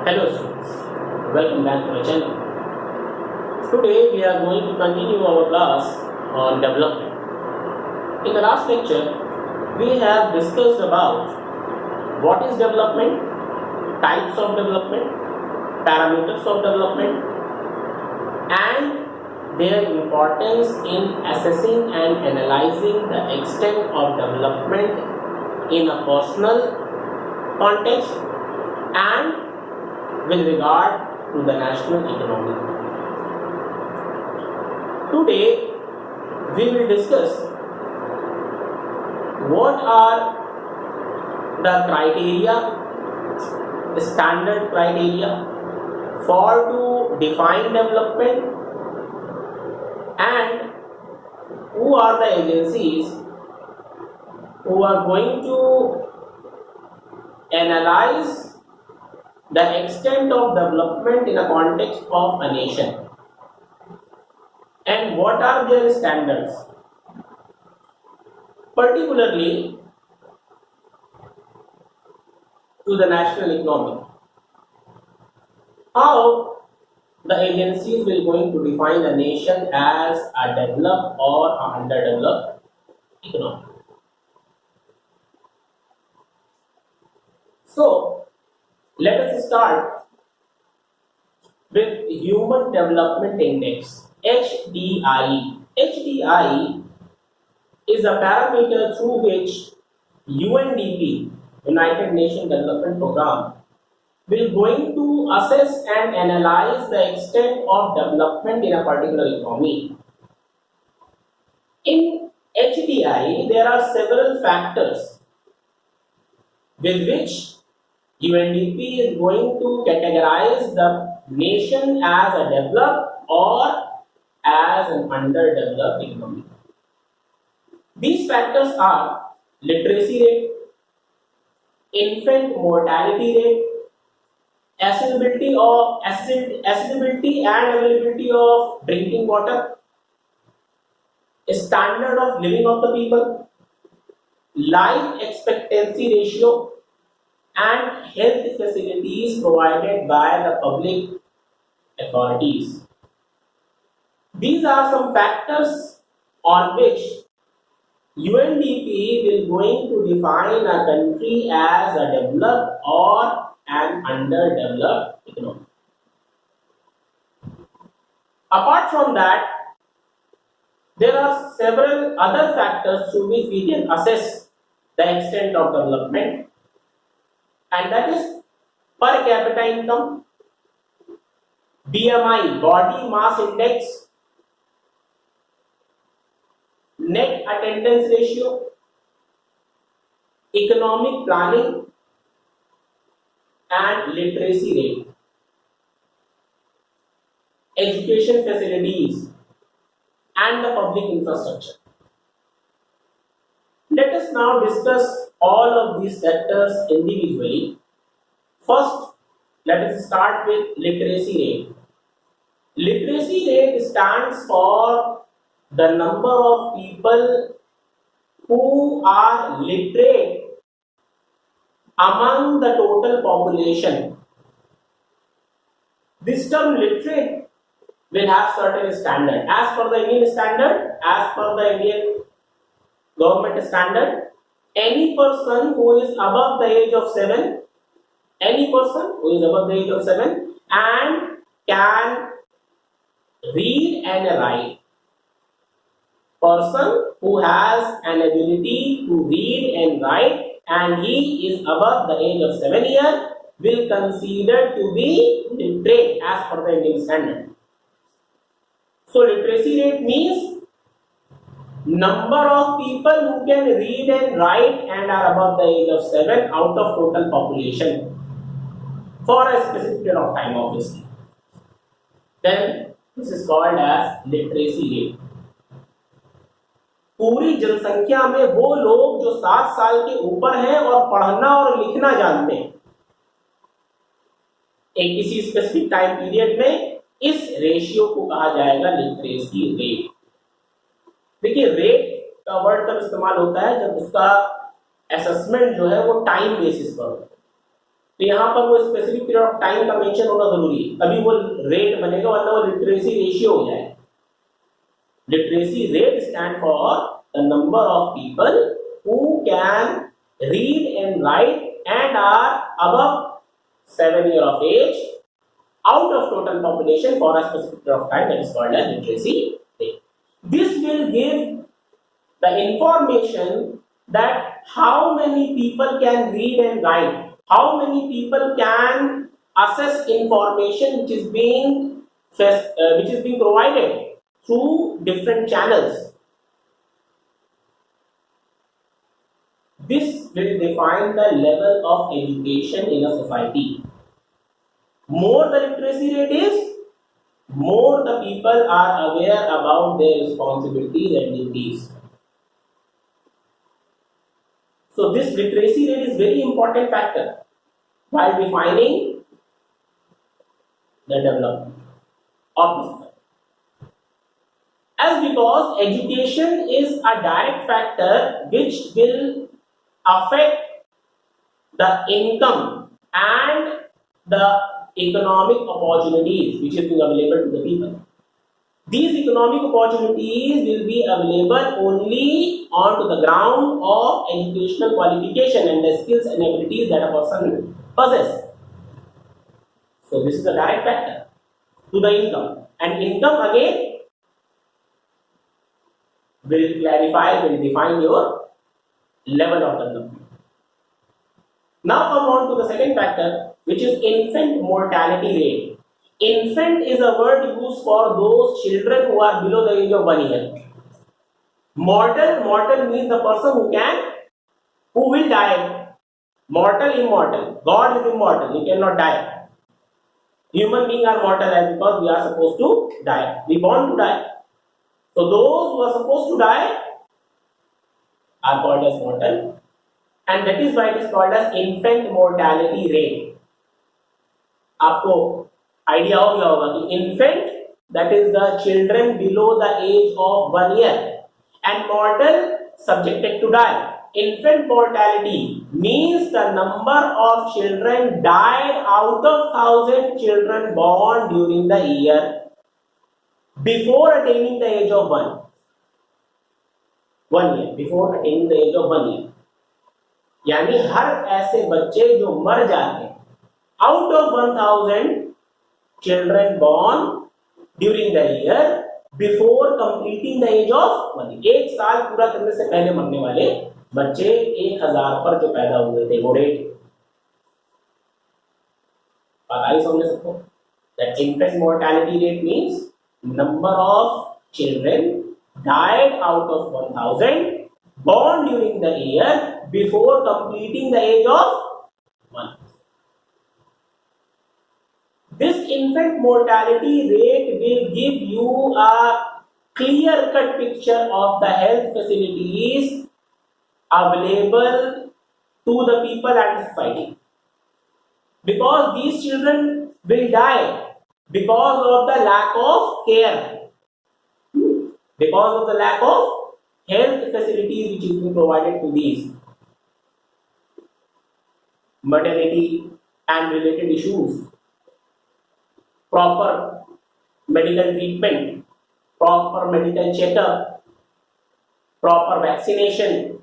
Hello students, welcome back to my channel. Today we are going to continue our class on development. In the last lecture, we have discussed about what is development, types of development, parameters of development, and their importance in assessing and analyzing the extent of development in a personal context and with regard to the national economy. Today we will discuss what are the criteria, standard criteria for to define development and who are the agencies who are going to analyze the extent of development in a context of a nation and what are their standards, particularly to the national economy. How the agencies will going to define a nation as a developed or a underdeveloped economy. So let us start with Human Development Index, HDI. HDI is a parameter through which UNDP, United Nations Development Program, will going to assess and analyze the extent of development in a particular economy. In HDI, there are several factors with which UNDP is going to categorize the nation as a developed or as an underdeveloped economy. These factors are literacy rate, infant mortality rate, accessibility and availability of drinking water, standard of living of the people, life expectancy ratio, and health facilities provided by the public authorities. These are some factors on which UNDP will going to define a country as a developed or an underdeveloped economy. Apart from that, there are several other factors through which we can assess the extent of development, and that is per capita income, BMI, body mass index, net attendance ratio, economic planning, and literacy rate, education facilities, and the public infrastructure. Let us now discuss all of these sectors individually. First, let us start with literacy rate. Literacy rate stands for the number of people who are literate among the total population. This term literate will have certain standard. As per the Indian standard, as per the Indian government standard, any person who is above the age of 7, and can read and write, person who has an ability to read and write and he is above the age of 7 years will consider to be literate as per the Indian standard. So literacy rate means number of people who can read and write and are above the age of 7 out of total population for a specific period of time, obviously. Then this is called as literacy rate. पूरी जनसंख्या में वो लोग जो 7 साल के ऊपर हैं और पढ़ना और लिखना जानते हैं, एक किसी स्पेसिफिक टाइम पीरियड में इस रेशियो को कहा जाएगा लिटरेसी रेट. देखिए, रेट का वर्ड तब इस्तेमाल होता है जब उसका असेसमेंट जो है वो टाइम बेसिस पर होता है. तो यहाँ पर वो स्पेसिफिक पीरियड ऑफ टाइम का मेंशन होना जरूरी है, तभी वो रेट बनेगा, वरना वो लिटरेसी रेशियो हो जाए. Literacy rate stand for the number of people who can read and write and are above 7 years of age out of total population for a specific period of time, that is called as literacy rate. This will give the information that how many people can read and write, how many people can access information which is being provided through different channels. This will define the level of education in a society. More the literacy rate is, more the people are aware about their responsibilities and duties. So this literacy rate is very important factor while defining the development of the society. As because education is a direct factor which will affect the income and the economic opportunities which is being available to the people. These economic opportunities will be available only onto the ground of educational qualification and the skills and abilities that a person possesses. So this is a direct factor to the income, and income again will clarify, will define your level of development. Now come on to the second factor, which is infant mortality rate. Infant is a word used for those children who are below the age of 1 year. Mortal means the person who will die. Mortal, immortal. God is immortal, he cannot die. Human beings are mortal because we are supposed to die. We born to die. So those who are supposed to die are called as mortal, and that is why it is called as infant mortality rate. आपको idea हो गया होगा कि infant, that is the children below the age of 1 year, and mortal, subjected to die. Infant mortality means the number of children died out of 1,000 children born during the year before attaining the age of 1 year, before attaining the age of 1 year. यानी हर ऐसे बच्चे जो मर जाते हैं out of 1,000 children born during the year before completing the age of 1 year. एक साल पूरा करने से पहले मरने वाले बच्चे 1,000 पर जो पैदा हुए थे, वो रेट पता ही समझ सकते हो. That infant mortality rate means number of children died out of 1,000 born during the year before completing the age of 1. This infant mortality rate will give you a clear-cut picture of the health facilities available to the people and society. Because these children will die because of the lack of care, because of the lack of health facilities which is being provided to these. Maternity and related issues, proper medical treatment, proper medical checkup, proper vaccination,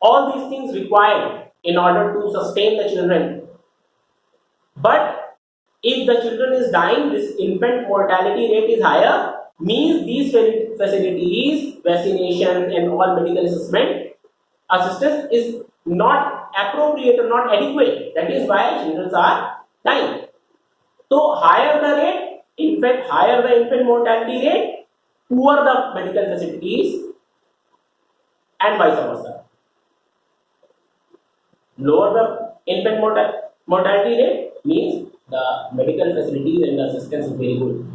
all these things required in order to sustain the children. But if the children is dying, this infant mortality rate is higher, means these facilities, vaccination and all medical assistance is not appropriate or not adequate. That is why children are dying. So higher the rate, higher the infant mortality rate, poor the medical facilities, and vice versa. Lower the infant mortality rate means the medical facilities and the assistance is very good.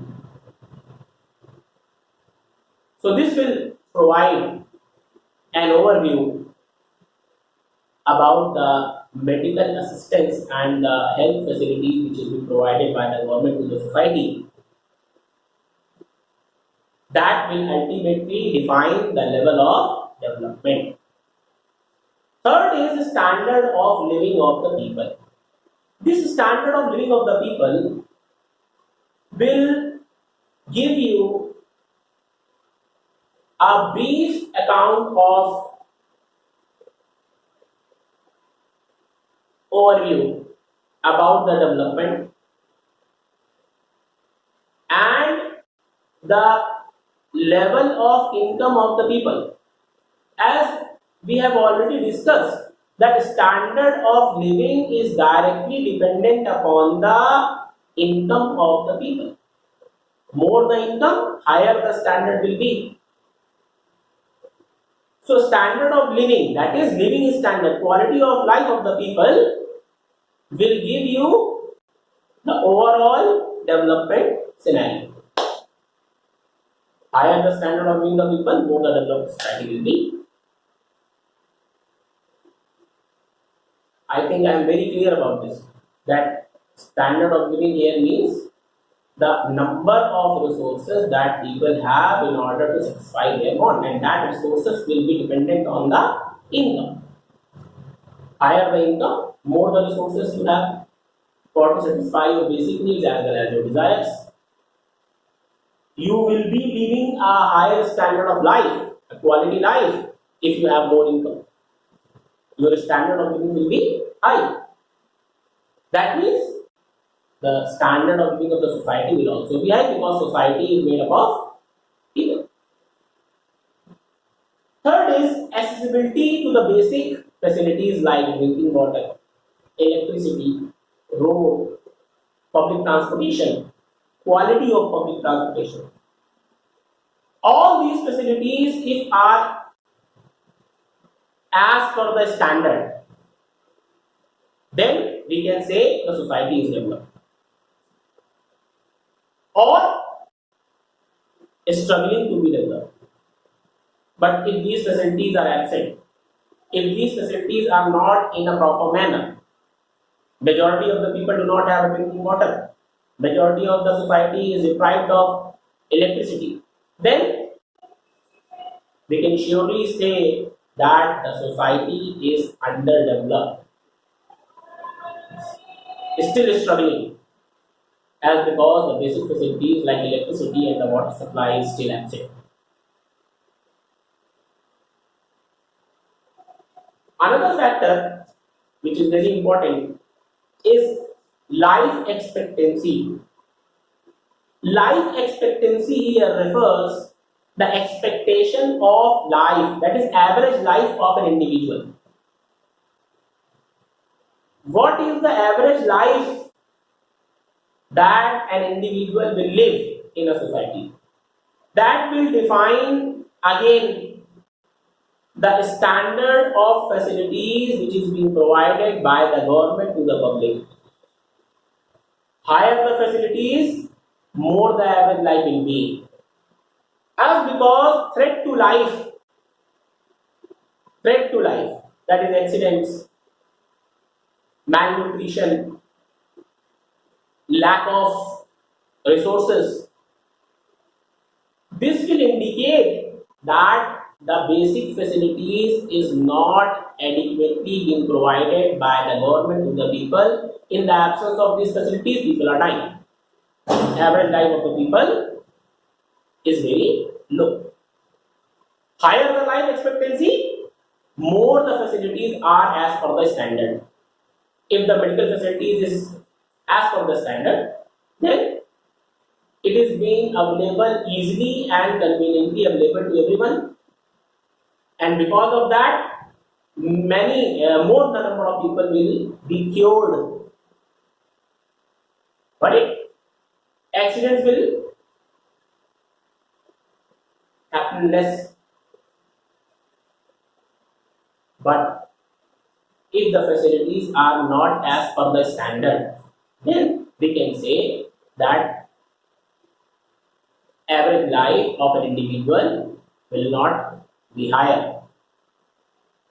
So this will provide an overview about the medical assistance and the health facilities which is being provided by the government to the society. That will ultimately define the level of development. Third is the standard of living of the people. This standard of living of the people will give you a brief account of overview about the development and the level of income of the people. As we have already discussed, that standard of living is directly dependent upon the income of the people. More the income, higher the standard will be. So standard of living, that is living standard, quality of life of the people will give you the overall development scenario. Higher the standard of living of the people, more the developed society will be. I think I am very clear about this. That standard of living here means the number of resources that people have in order to satisfy their want, and that resources will be dependent on the income. Higher the income, more the resources you have for to satisfy your basic needs as well as your desires. You will be living a higher standard of life, a quality life, if you have more income. Your standard of living will be high. That means the standard of living of the society will also be high, because society is made up of people. Third is accessibility to the basic facilities like drinking water, electricity, road, public transportation, quality of public transportation. All these facilities, if are as per the standard, then we can say the society is developed. Or struggling to be developed. But if these facilities are absent, if these facilities are not in a proper manner, majority of the people do not have drinking water, majority of the society is deprived of electricity, then we can surely say that the society is underdeveloped, still struggling, as because the basic facilities like electricity and the water supply is still absent. Another factor which is very important is life expectancy. Life expectancy here refers the expectation of life, that is average life of an individual. What is the average life that an individual will live in a society? That will define again the standard of facilities which is being provided by the government to the public. Higher the facilities, more the average life will be. As because threat to life, that is accidents, malnutrition, lack of resources, this will indicate that the basic facilities is not adequately being provided by the government to the people. In the absence of these facilities, people are dying. Average life of the people is very low. Higher the life expectancy, more the facilities are as per the standard. If the medical facilities is as per the standard, then it is being available easily and conveniently available to everyone, and because of that, many more the number of people will be cured. But accidents will happen less. But if the facilities are not as per the standard, then we can say that average life of an individual will not be higher.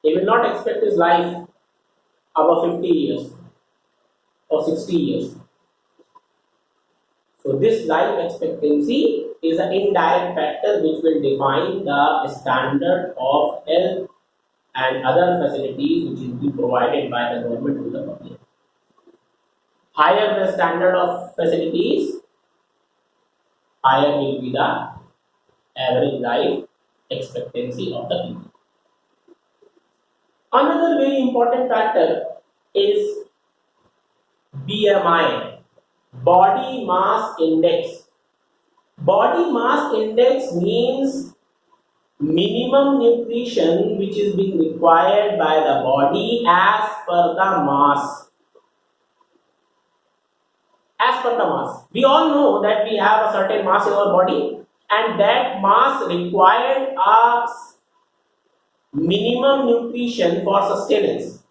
He will not expect his life above 50 years or 60 years. So this life expectancy is an indirect factor which will define the standard of health and other facilities which is being provided by the government to the public. higher the standard of facilities, higher will be the average life expectancy of the people. Another very important factor is BMI, body mass index. Body mass index means minimum nutrition which is being required by the body as per the mass. As per the mass. We all know that we have a certain mass in our body, and that mass required us minimum nutrition for sustenance.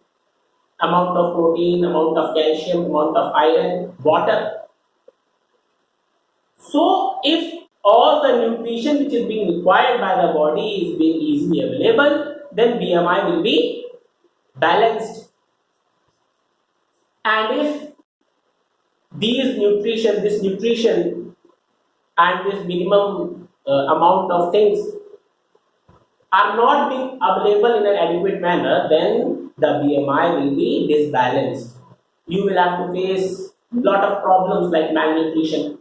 Amount of protein, amount of calcium, amount of iron, water. So if all the nutrition which is being required by the body is being easily available, then BMI will be balanced. And if this nutrition and this minimum amount of things are not being available in an adequate manner, then the BMI will be disbalanced. You will have to face a lot of problems like malnutrition,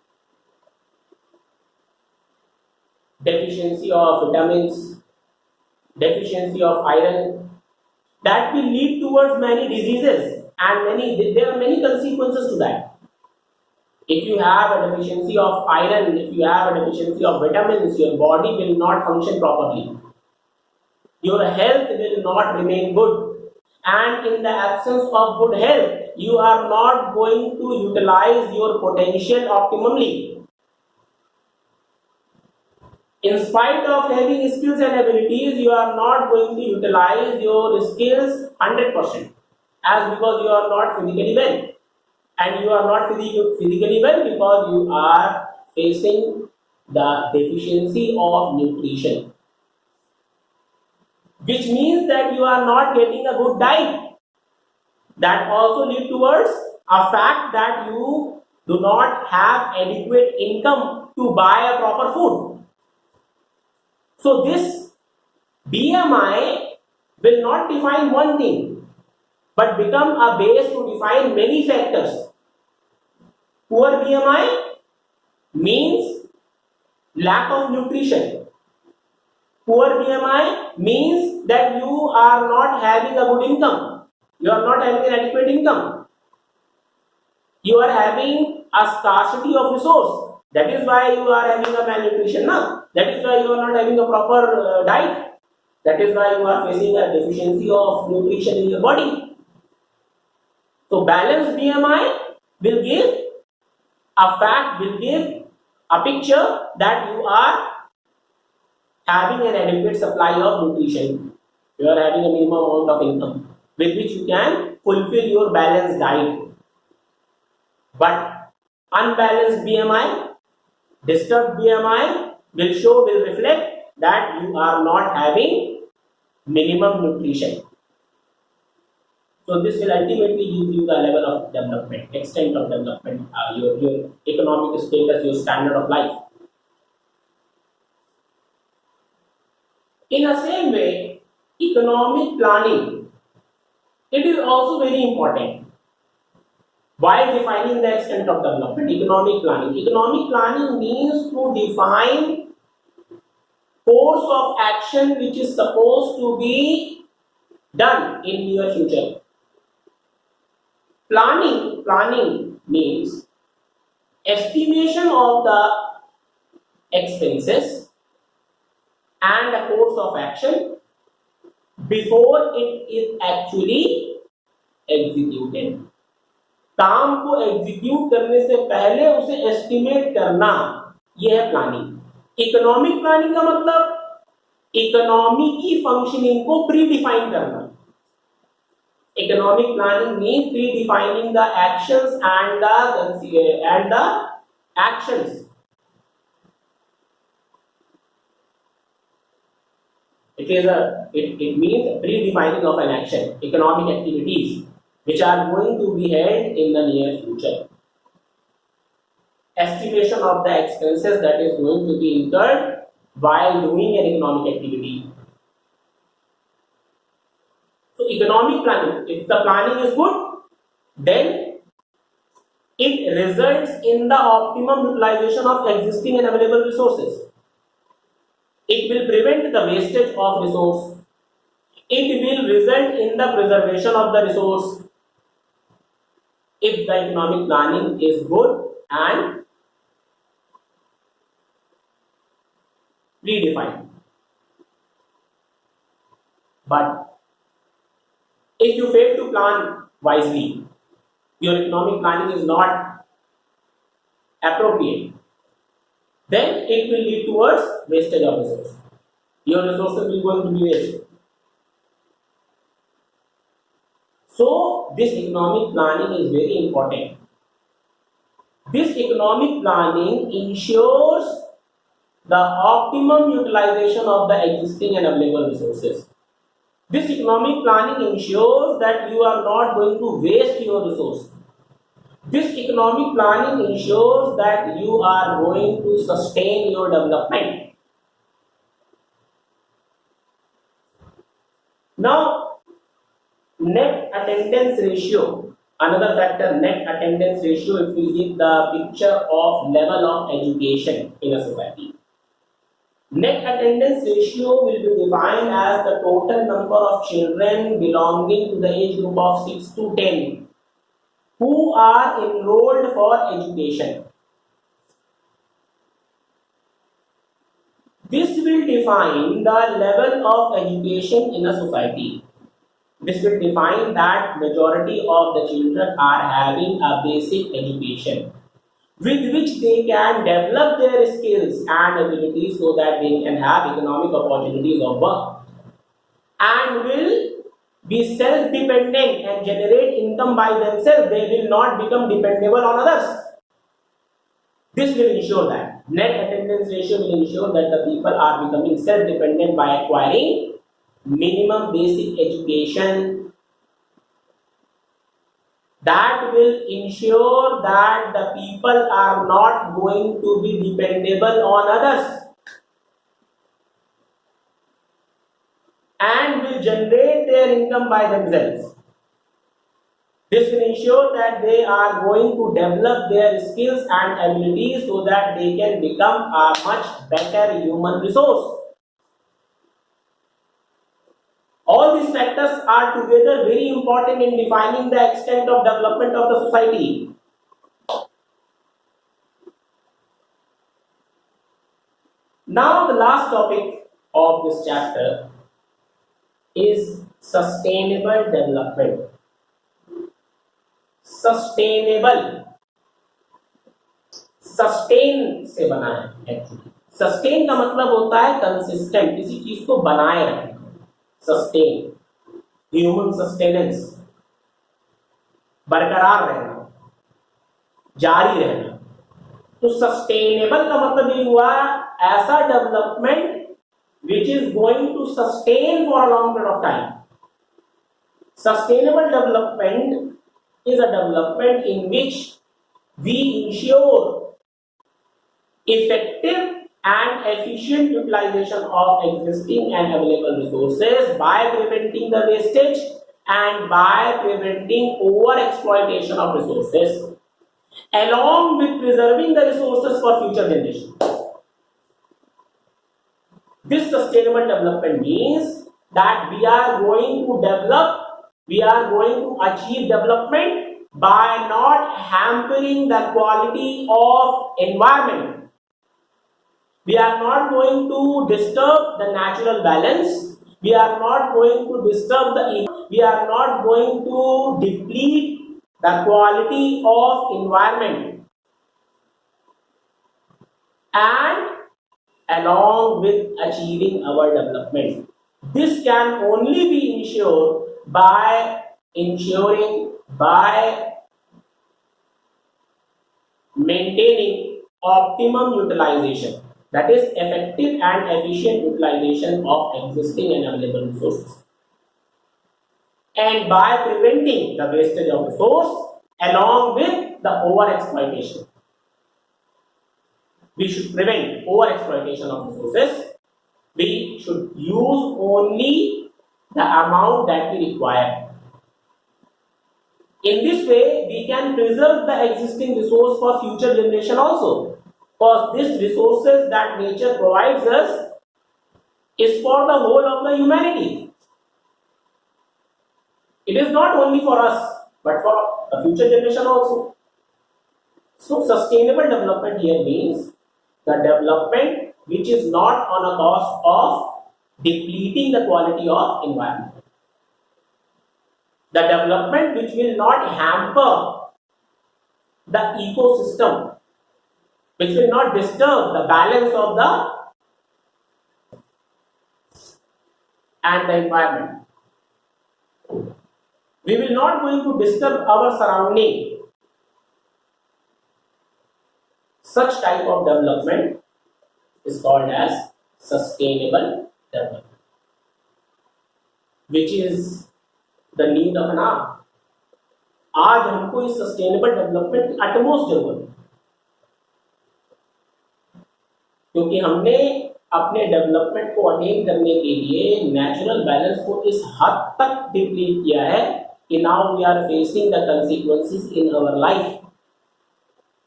deficiency of vitamins, deficiency of iron. That will lead towards many diseases, and there are many consequences to that. If you have a deficiency of iron, if you have a deficiency of vitamins, your body will not function properly. Your health will not remain good. And in the absence of good health, you are not going to utilize your potential optimally. In spite of having skills and abilities, you are not going to utilize your skills 100%, as because you are not physically well. And you are not physically well because you are facing the deficiency of nutrition, which means that you are not getting a good diet. That also leads towards a fact that you do not have adequate income to buy a proper food. So this BMI will not define one thing, but become a base to define many factors. Poor BMI means lack of nutrition. Poor BMI means that you are not having a good income. You are not having an adequate income. You are having a scarcity of resource. That is why you are having a malnutrition now. That is why you are not having a proper diet. That is why you are facing a deficiency of nutrition in your body. So balanced BMI will give a picture that you are having an adequate supply of nutrition. You are having a minimum amount of income with which you can fulfill your balanced diet. But unbalanced BMI, disturbed BMI will reflect that you are not having minimum nutrition. So this will ultimately give you the level of development, extent of development, your economic status, your standard of life. In the same way, economic planning, it is also very important. While defining the extent of development, economic planning means to define course of action which is supposed to be done in near future. Planning means estimation of the expenses and a course of action before it is actually executed. काम को execute करने से पहले उसे estimate करना, यह है planning. Economic planning का मतलब इकोनॉमी की फंक्शनिंग को प्री डिफाइन करना। Economic planning means predefining the actions and the actions. It means predefining of an action, economic activities which are going to be held in the near future. Estimation of the expenses that is going to be incurred while doing an economic activity. So economic planning, if the planning is good, then It results in the optimum utilization of existing and available resources. It will prevent the wastage of resource. It will result in the preservation of the resource if the economic planning is good and predefined. But if you fail to plan wisely, your economic planning is not appropriate, then it will lead towards wastage of resources. Your resources will going to be wasted. So this economic planning is very important. This economic planning ensures the optimum utilization of the existing and available resources. This economic planning ensures that you are not going to waste your resource. This economic planning ensures that you are going to sustain your development. Now, net attendance ratio, another factor, net attendance ratio, it will give the picture of level of education in a society. Net attendance ratio will be defined as the total number of children belonging to the age group of 6 to 10 who are enrolled for education. This will define the level of education in a society. This will define that majority of the children are having a basic education with which they can develop their skills and abilities so that they can have economic opportunities of work and will be self-dependent and generate income by themselves. They will not become dependable on others. This will ensure that net attendance ratio will ensure that the people are becoming self-dependent by acquiring minimum basic education. That will ensure that the people are not going to be dependable on others and will generate their income by themselves. This will ensure that they are going to develop their skills and abilities so that they can become a much better human resource. All these factors are together very important in defining the extent of development of the society. Now the last topic of this chapter is sustainable development. Sustainable, sustain से बना है actually. Sustain का मतलब होता है consistent, किसी चीज को बनाए रखना. सस्टेन, ह्यूमन सस्टेनेंस, बरकरार रहना, जारी रहना. तो सस्टेनेबल का मतलब ये हुआ ऐसा development which is going to sustain for a long period of time. Sustainable development is a development in which we ensure effective and efficient utilization of existing and available resources by preventing the wastage and by preventing over-exploitation of resources, along with preserving the resources for future generations. This sustainable development means that we are going to develop, we are going to achieve development by not hampering the quality of environment. We are not going to disturb the natural balance. We are not going to disturb we are not going to deplete the quality of environment. And along with achieving our development, this can only be ensured by maintaining optimum utilization, that is effective and efficient utilization of existing and available resources, and by preventing the wastage of resource along with the over-exploitation. We should prevent over-exploitation of resources. We should use only the amount that we require. In this way, we can preserve the existing resource for future generation also, because these resources that nature provides us is for the whole of the humanity. It is not only for us, but for the future generation also. So, sustainable development here means the development which is not on a cost of depleting the quality of environment. The development which will not hamper the ecosystem, which will not disturb the balance of the and the environment. We will not going to disturb our surrounding. Such type of development is called as sustainable development, which is the need of an hour. आज हमको इस sustainable development की utmost जरूरत है, क्योंकि हमने अपने development को अटेन करने के लिए नेचुरल बैलेंस को इस हद तक डिप्लीट किया है कि now we are facing the consequences in our life.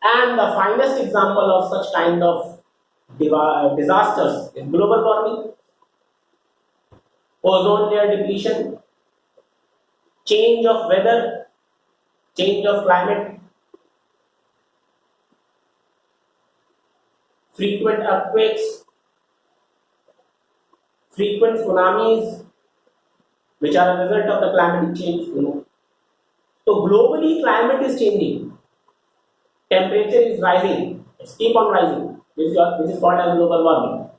And the finest example of such kind of disasters is global warming, ozone layer depletion, change of weather, change of climate, frequent earthquakes, frequent tsunamis, which are a result of the climate change. So globally climate is changing, temperature is rising, it's keep on rising, which is called as global warming.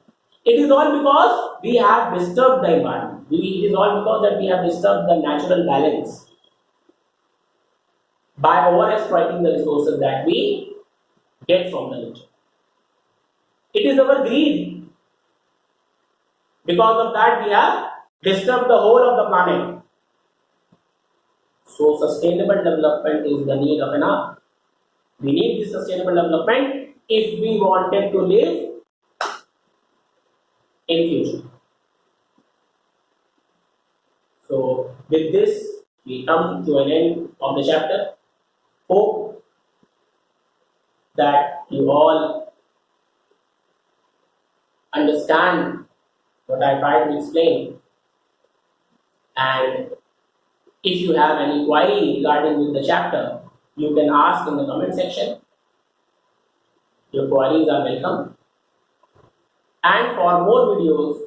It is all because we have disturbed the environment. It is all because that we have disturbed the natural balance by over-exploiting the resources that we get from the nature. It is our greed. Because of that, we have disturbed the whole of the planet. So, sustainable development is the need of an hour. We need this sustainable development if we wanted to live in future. So, with this, we come to an end of the chapter. Hope that you all understand what I tried to explain, and if you have any query regarding with the chapter, you can ask in the comment section. Your queries are welcome, and for more videos,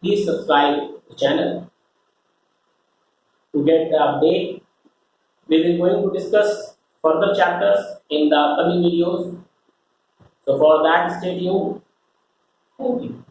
please subscribe to the channel to get the update. We will going to discuss further chapters in the upcoming videos. So for that, stay tuned. Thank you.